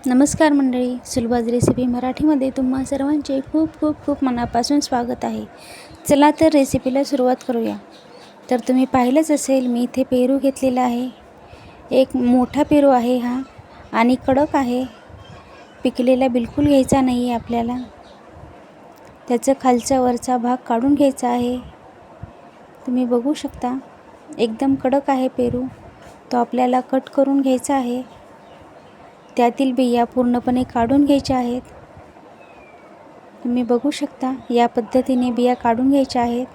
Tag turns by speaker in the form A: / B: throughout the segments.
A: नमस्कार मंडळी, सुलभाज रेसिपी मराठीमध्ये तुम्हा सर्वांचे खूप खूप खूप मनापासून स्वागत आहे. चला तर रेसिपीला सुरुवात करूया. तर तुम्ही पाहिलंच असेल, मी इथे पेरू घेतलेला आहे. एक मोठा पेरू आहे हा आणि कडक आहे. पिकलेला बिलकुल घ्यायचा नाही आहे आपल्याला. त्याचा खालचा वरचा भाग काढून घ्यायचा आहे. तुम्ही बघू शकता, एकदम कडक आहे पेरू. तो आपल्याला कट करून घ्यायचा आहे. त्यातील बिया पूर्णपणे काढून घ्यायच्या आहेत. तुम्ही बघू शकता, या पद्धतीने बिया काढून घ्यायच्या आहेत.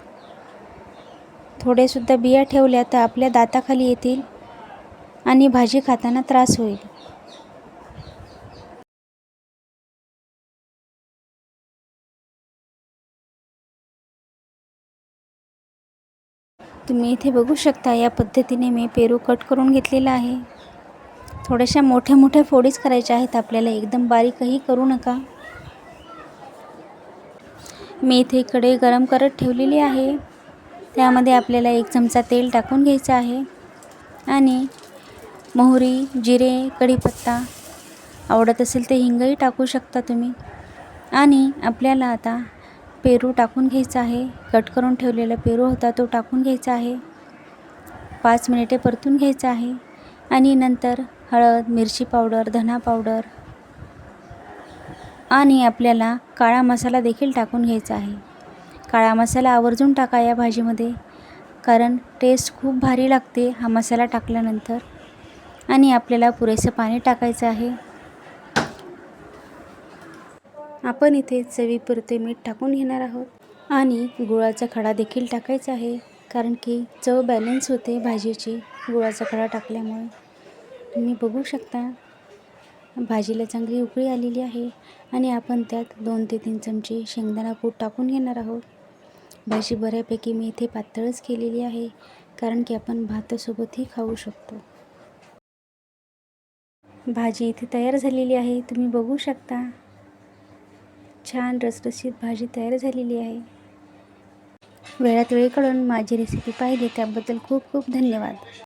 A: थोडेसुद्धा बिया ठेवल्या तर आपल्या दाताखाली येतील आणि भाजी खाताना त्रास होईल. तुम्ही इथे बघू शकता, या पद्धतीने मी पेरू कट करून घेतलेला आहे. थोड्याशा मोठ्या मोठ्या फोडीच करायच्या आहेत आपल्याला, एकदम बारीकही करू नका. मी इथे कढई गरम करत ठेवलेली आहे. त्यामध्ये आपल्याला 1 चमचा तेल टाकून घ्यायचं आहे आणि मोहरी, जिरे, कढीपत्ता, आवडत असेल तर हिंगही टाकू शकता तुम्ही. आणि आपल्याला आता पेरू टाकून घ्यायचा आहे. कट करून ठेवलेला पेरू होता तो टाकून घ्यायचा आहे. 5 मिनिटे परतून घ्यायचा आहे आणि नंतर हळद, मिरची पावडर, धना पावडर आणि आपल्याला काळा मसाला देखील टाकून घ्यायचा आहे. काळा मसाला आवर्जून टाका या भाजीमध्ये, कारण टेस्ट खूप भारी लागते हा मसाला टाकल्यानंतर. आणि आपल्याला पुरेसं पाणी टाकायचं आहे. आपण इथे चवीपुरते मीठ टाकून घेणार आहोत आणि गुळाचा खडा देखील टाकायचा आहे, कारण की चव बॅलन्स होते भाजीची गुळाचा खडा टाकल्यामुळे. तुम्ही बघू शकता, भाजीला चांगली उकळी आलेली आहे आणि आपण त्यात 2 ते 3 चमचे शेंगदाणा कूट टाकून घेणार आहोत. भाजी बऱ्यापैकी मी इथे पातळच केलेली आहे, कारण की आपण भातासोबतही खाऊ शकतो. भाजी इथे तयार झालेली आहे. तुम्ही बघू शकता, छान रसरशीत भाजी तयार झालेली आहे. वेळात वेळ काढून माझी रेसिपी पाहिली त्याबद्दल खूप खूप धन्यवाद.